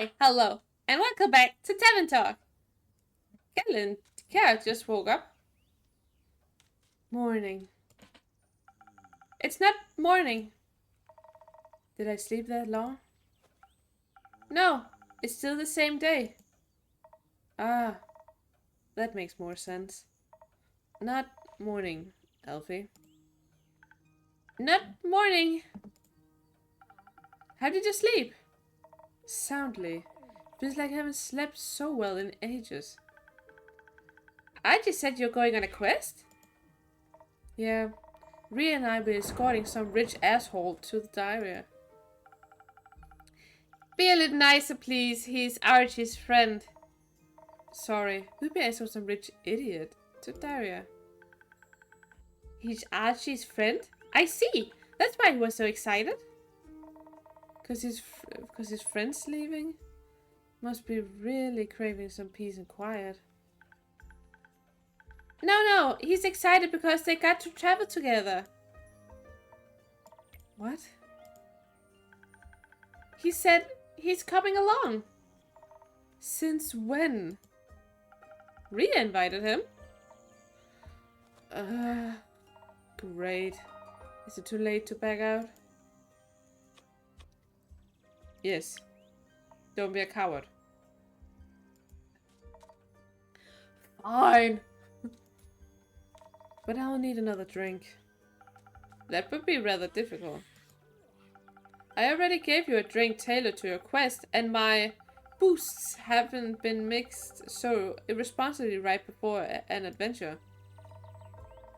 Hi, hello, and welcome back to Tavern Talk. Galen, Kara just woke up. Morning. It's not morning. Did I sleep that long? No, it's still the same day. Ah, that makes more sense. Not morning, Elfie. Not morning. How did you sleep? Soundly. Feels like I haven't slept so well in ages. I just said you're going on a quest? Yeah, Rhea and I will be escorting some rich asshole to the diarrhea. Be a little nicer, please. He's Archie's friend. Sorry, we'll be escorting some rich idiot to diarrhea. He's Archie's friend? I see. That's why he was so excited. Cause his friend's leaving? Must be really craving some peace and quiet. No, he's excited because they got to travel together. What? He said he's coming along. Since when? Rhea invited him. Great. Is it too late to back out? Yes. Don't be a coward. Fine. But I'll need another drink. That would be rather difficult. I already gave you a drink tailored to your quest, and my boosts haven't been mixed so irresponsibly right before an adventure.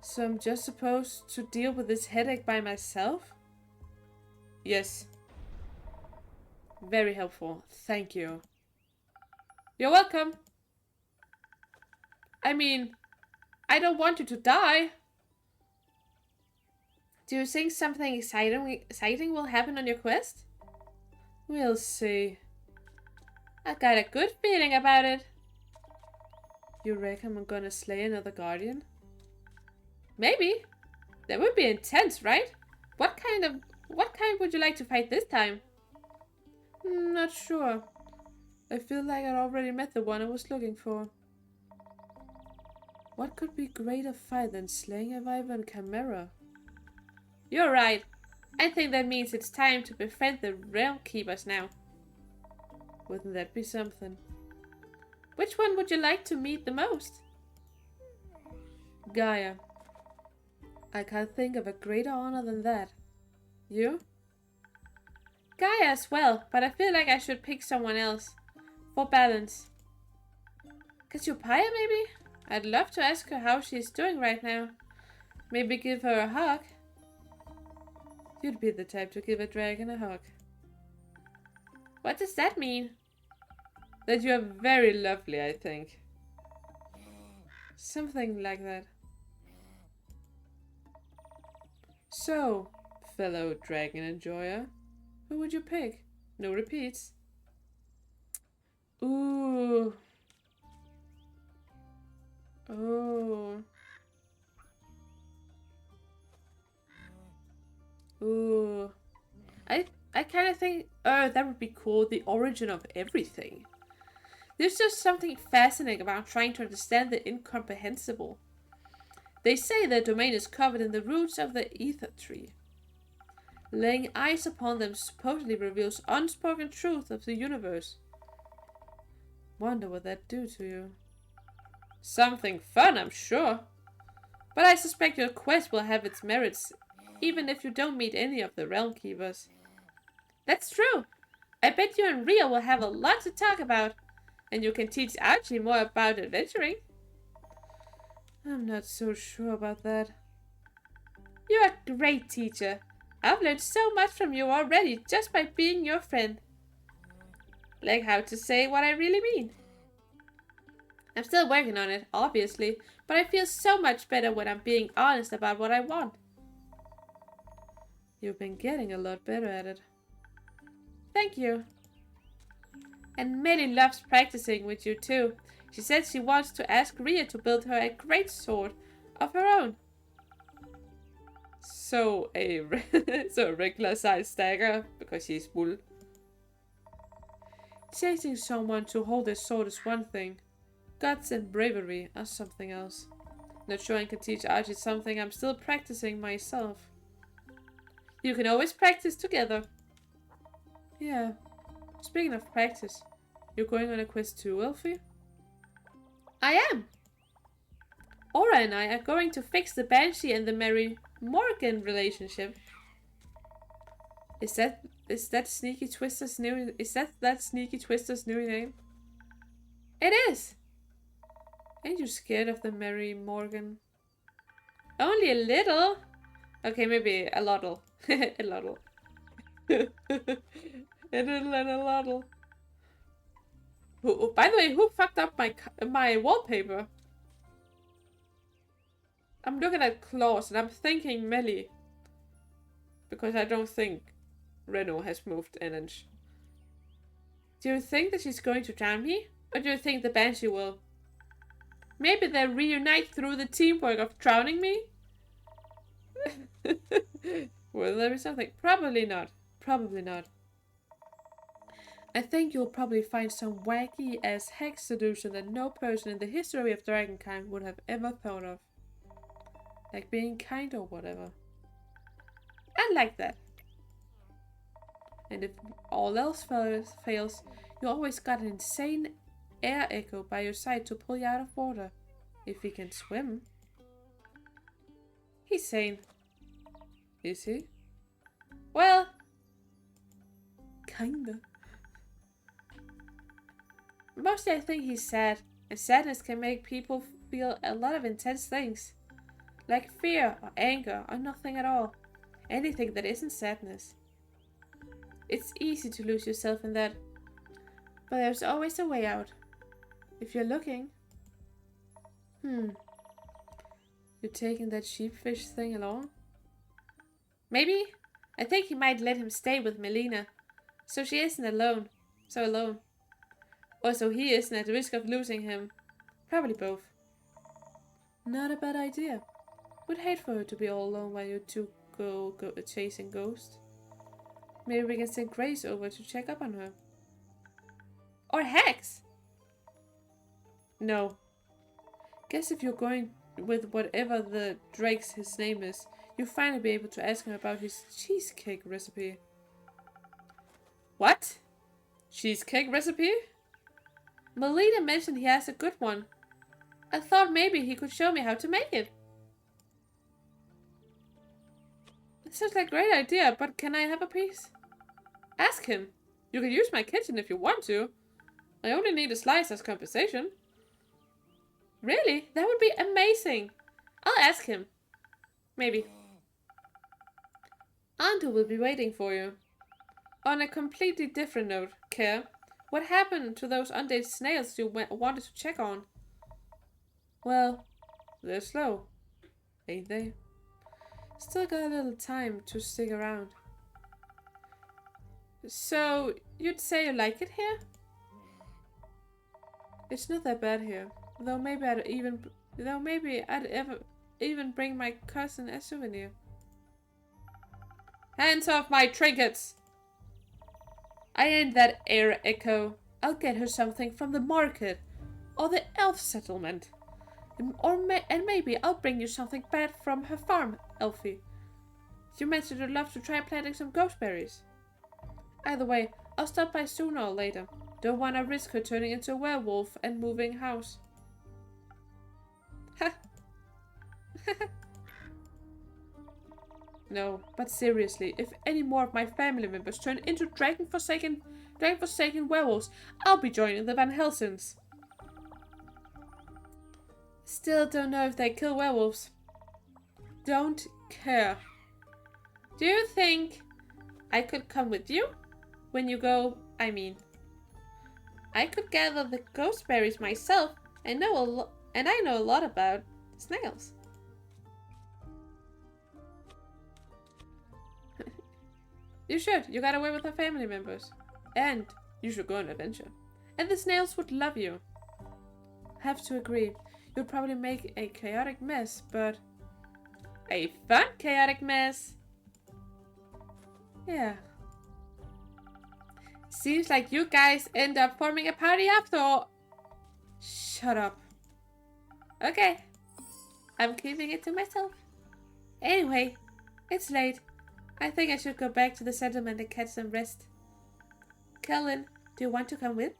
So I'm just supposed to deal with this headache by myself? Yes. Very helpful. Thank you. You're welcome. I mean, I don't want you to die. Do you think something exciting will happen on your quest? We'll see. I got a good feeling about it. You reckon I'm gonna slay another guardian? Maybe. That would be intense, right? What kind would you like to fight this time? Not sure. I feel like I already met the one I was looking for. What could be greater fight than slaying a wyvern chimera? You're right. I think that means it's time to befriend the realm keepers now. Wouldn't that be something? Which one would you like to meet the most? Gaia. I can't think of a greater honor than that. You? Gaia as well, but I feel like I should pick someone else. For balance. Cassiopeia, maybe? I'd love to ask her how she's doing right now. Maybe give her a hug. You'd be the type to give a dragon a hug. What does that mean? That you're very lovely, I think. Something like that. So, fellow dragon enjoyer, who would you pick? No repeats. Ooh. Oh. Ooh. I kind of think, that would be cool, the origin of everything. There's just something fascinating about trying to understand the incomprehensible. They say their domain is covered in the roots of the ether tree. Laying eyes upon them supposedly reveals unspoken truth of the universe. Wonder what that'd do to you. Something fun, I'm sure. But I suspect your quest will have its merits, even if you don't meet any of the realm keepers. That's true. I bet you and Rhea will have a lot to talk about, and you can teach Archie more about adventuring. I'm not so sure about that. You're a great teacher. I've learned so much from you already just by being your friend. Like how to say what I really mean. I'm still working on it, obviously, but I feel so much better when I'm being honest about what I want. You've been getting a lot better at it. Thank you. And Millie loves practicing with you too. She said she wants to ask Rhea to build her a great sword of her own. So a regular sized dagger because she's wool. Chasing someone to hold their sword is one thing. Guts and bravery are something else. Not sure I can teach Archie something I'm still practicing myself. You can always practice together. Yeah. Speaking of practice, you're going on a quest too, Elfie? I am! Aura and I are going to fix the Banshee and the Mary Morgan relationship. Is that Sneaky Twister's new Sneaky Twister's new name? It is! Ain't you scared of the Mary Morgan? Only a little? Okay, maybe a lottle. A lottle. A lottle. By the way, who fucked up my wallpaper? I'm looking at claws and I'm thinking Melly. Because I don't think Renault has moved an inch. Do you think that she's going to drown me? Or do you think the Banshee will? Maybe they'll reunite through the teamwork of drowning me? Will there be something? Probably not. Probably not. I think you'll probably find some wacky ass hex solution that no person in the history of Dragonkind would have ever thought of. Like being kind or whatever. I like that. And if all else fails, you always got an insane air echo by your side to pull you out of water. If he can swim. He's sane. Is he? Well, kinda. Mostly I think he's sad, and sadness can make people feel a lot of intense things. Like fear, or anger, or nothing at all. Anything that isn't sadness. It's easy to lose yourself in that. But there's always a way out. If you're looking. You're taking that sheepfish thing along? Maybe? I think he might let him stay with Melina. So she isn't alone. So alone. Or so he isn't at risk of losing him. Probably both. Not a bad idea. Would hate for her to be all alone while you two go chasing ghosts. Maybe we can send Grace over to check up on her. Or Hex! No. Guess if you're going with whatever the Drake's his name is, you'll finally be able to ask him about his cheesecake recipe. What? Cheesecake recipe? Melina mentioned he has a good one. I thought maybe he could show me how to make it. It sounds like a great idea, but can I have a piece? Ask him. You can use my kitchen if you want to. I only need a slice as compensation. Really? That would be amazing. I'll ask him. Maybe. Auntie will be waiting for you. On a completely different note, Care, what happened to those undead snails you wanted to check on? Well, they're slow, ain't they? Still got a little time to stick around. So, you'd say you like it here? It's not that bad here. Though maybe I'd even bring my cousin a souvenir. Hands off my trinkets! I ain't that air echo. I'll get her something from the market. Or the elf settlement. And maybe I'll bring you something bad from her farm, Elfie. You mentioned you'd love to try planting some ghostberries. Either way, I'll stop by sooner or later. Don't want to risk her turning into a werewolf and moving house. Ha! No, but seriously, if any more of my family members turn into dragon-forsaken werewolves, I'll be joining the Van Helsings. Still don't know if they kill werewolves. Don't care. Do you think I could come with you? When you go, I mean. I could gather the ghostberries myself and I know a lot about snails. You should. You got away with our family members. And you should go on an adventure. And the snails would love you. Have to agree. You'll probably make a chaotic mess, but a fun chaotic mess. Yeah. Seems like you guys end up forming a party after all. Shut up. Okay. I'm keeping it to myself. Anyway, it's late. I think I should go back to the settlement and catch some rest. Kellen, do you want to come with?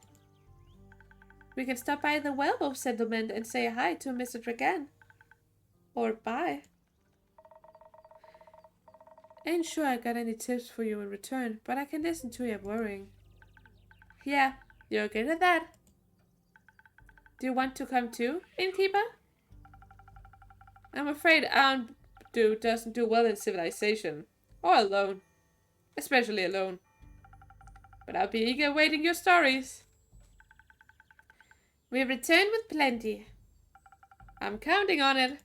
We can stop by the Werewolf settlement and say hi to Mr. Dragan. Or bye. Ain't sure I got any tips for you in return, but I can listen to your worrying. Yeah, you're good at that. Do you want to come too, innkeeper? I'm afraid Aunt doesn't do well in civilization. Or alone. Especially alone. But I'll be eager awaiting your stories. We've returned with plenty. I'm counting on it.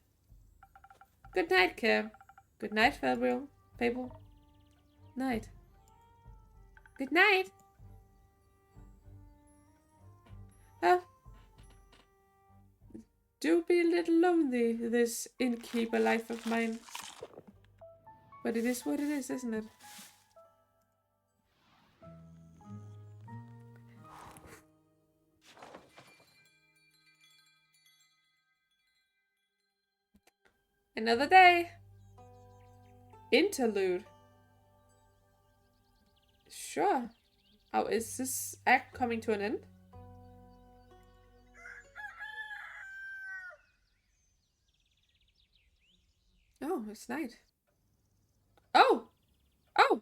Good night, Care. Good night, Fable. Night. Good night. Oh. Do be a little lonely, this innkeeper life of mine. But it is what it is, isn't it? Another day. Interlude. Sure. Oh, is this act coming to an end? Oh, it's night. Oh! Oh!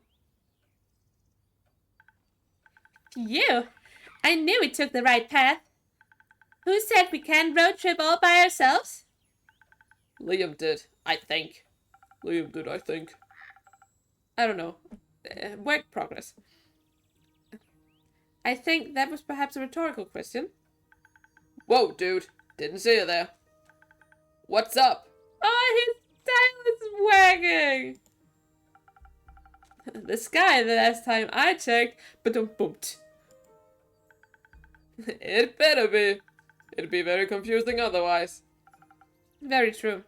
You! I knew we took the right path. Who said we can't road trip all by ourselves? Liam did, I think. I don't know. Work progress. I think that was perhaps a rhetorical question. Whoa, dude. Didn't see you there. What's up? Oh, his tail is wagging. The sky the last time I checked, but bumped. It better be. It'd be very confusing otherwise. Very true.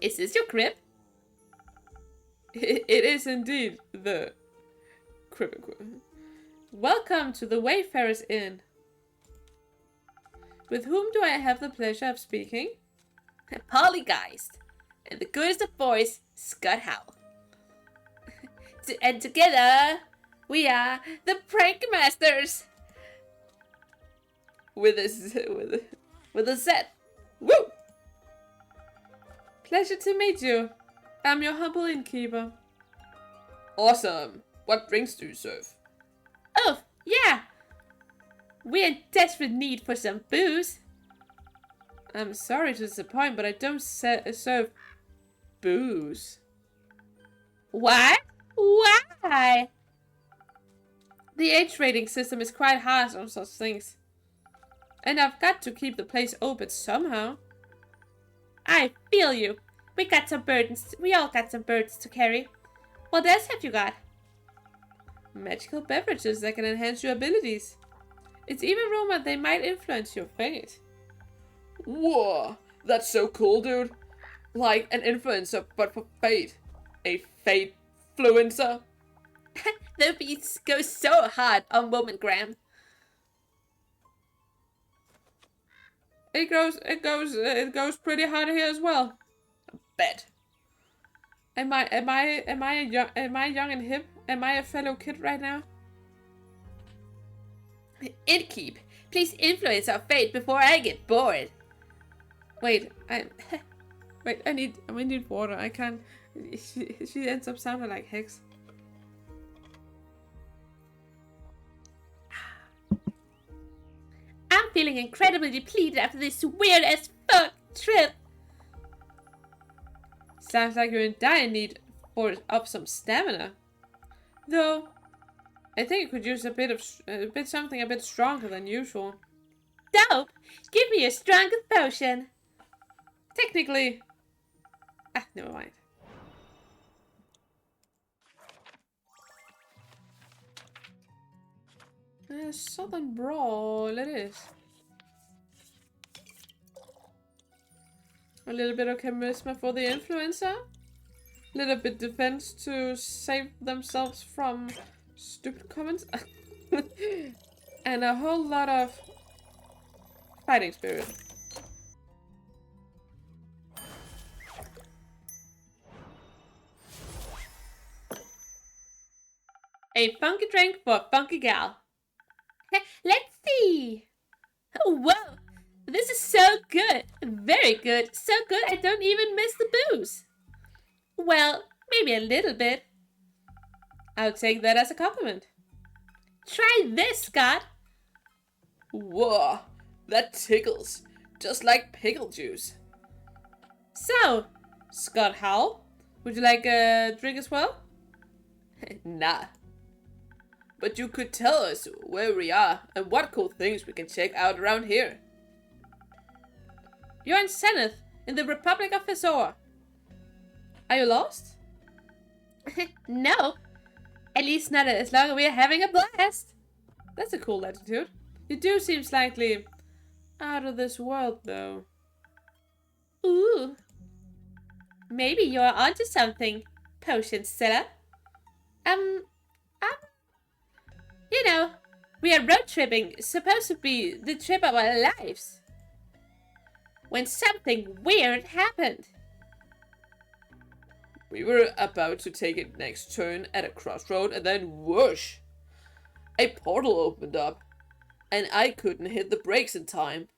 Is this your crib? It is indeed the crib. Welcome to the Wayfarer's Inn. With whom do I have the pleasure of speaking? Polygeist. And the goodest of boys, Scott Howell. And together, we are the Prank Masters. With a Z. Woo! Pleasure to meet you. I'm your humble innkeeper. Awesome. What drinks do you serve? Oh, yeah. We're in desperate need for some booze. I'm sorry to disappoint, but I don't serve booze. What? Why? The age rating system is quite harsh on such things. And I've got to keep the place open somehow. I feel you. We all got some burdens to carry. What else have you got? Magical beverages that can enhance your abilities. It's even rumored they might influence your fate. Whoa, that's so cool, dude. Like an influencer, but for fate. A fate-fluencer. The beats go so hard on Womangram. It goes pretty hard here as well. I bet. Am I young and hip? Am I a fellow kid right now? Innkeep, please influence our fate before I get bored. Wait, I need water. I can't. She ends up sounding like Hex. I'm feeling incredibly depleted after this weird as fuck trip. Sounds like you're in dire need of some stamina. Though, I think you could use something a bit stronger than usual. Dope! Give me your strongest potion. Technically. Never mind. Southern Brawl it is. A little bit of charisma for the influencer. A little bit defense to save themselves from Stupid comments. And a whole lot of fighting spirit. A funky drink for a funky gal. Let's see. Oh, whoa. This is so good. Very good. So good I don't even miss the booze. Well, maybe a little bit. I'll take that as a compliment. Try this, Scott. Whoa, that tickles. Just like pickle juice. So, Scott Howell, would you like a drink as well? Nah. But you could tell us where we are and what cool things we can check out around here. You're in Zenith, in the Republic of Azor. Are you lost? No. At least not as long as we're having a blast. That's a cool attitude. You do seem slightly out of this world, though. Ooh. Maybe you're onto something, potion seller. You know, we are road tripping, supposed to be the trip of our lives. When something weird happened. We were about to take a next turn at a crossroad and then whoosh! A portal opened up and I couldn't hit the brakes in time.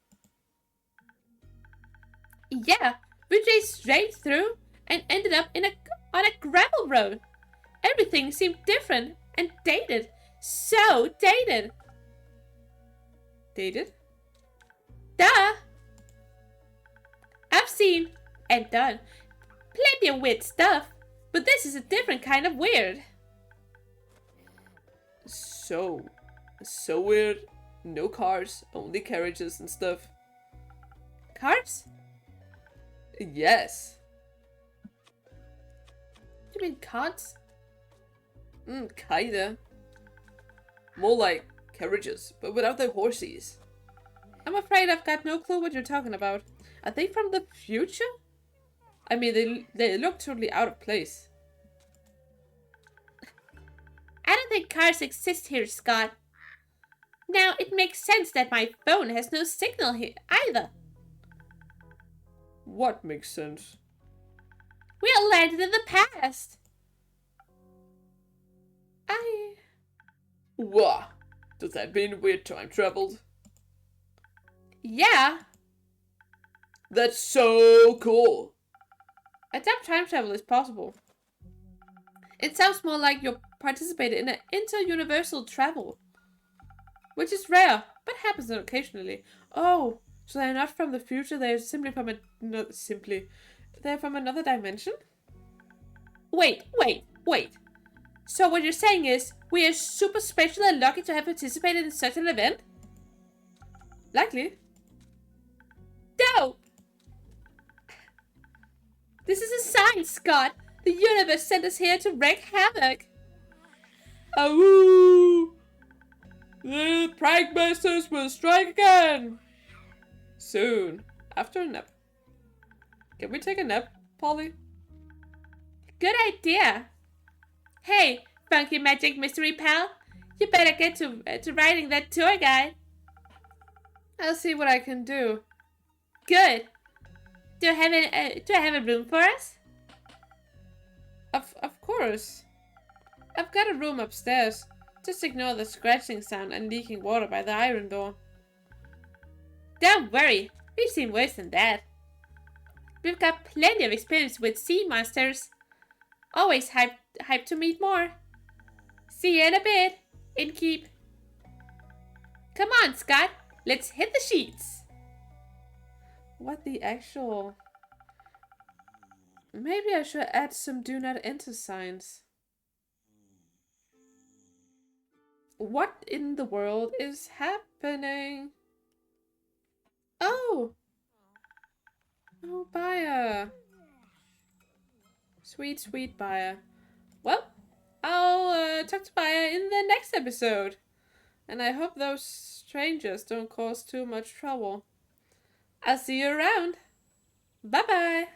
Yeah, we raced straight through and ended up on a gravel road. Everything seemed different and dated. So dated. Dated? Duh! I've seen and done plenty of weird stuff, but this is a different kind of weird. So weird. No cars, only carriages and stuff. Cars? Yes. You mean carts? Kinda. More like carriages, but without the horses. I'm afraid I've got no clue what you're talking about. Are they from the future? I mean, they look totally out of place. I don't think cars exist here, Scott. Now, it makes sense that my phone has no signal here either. What makes sense? We are landed in the past. What? Does that mean we're time traveled? Yeah. That's so cool. I doubt time travel is possible. It sounds more like you're participating in an inter-universal travel. Which is rare, but happens occasionally. Oh, so they're not from the future, they're simply from they're from another dimension? Wait. So what you're saying is, we are super special and lucky to have participated in such an event? Likely. Dope! This is a sign, Scott! The universe sent us here to wreak havoc! Awoo! The Prankmasters will strike again! Soon, after a nap. Can we take a nap, Polly? Good idea! Hey, funky magic mystery pal! You better get to writing that tour guide. I'll see what I can do. Good. Do I have a room for us? Of course. I've got a room upstairs. Just ignore the scratching sound and leaking water by the iron door. Don't worry, we've seen worse than that. We've got plenty of experience with sea monsters. Always hyped to meet more. See you in a bit, Innkeep. Come on, Scott, let's hit the sheets. What the actual... Maybe I should add some do not enter signs. What in the world is happening? Oh! Oh, Baya. Sweet, sweet Baya. Well, I'll talk to Baya in the next episode. And I hope those strangers don't cause too much trouble. I'll see you around. Bye-bye.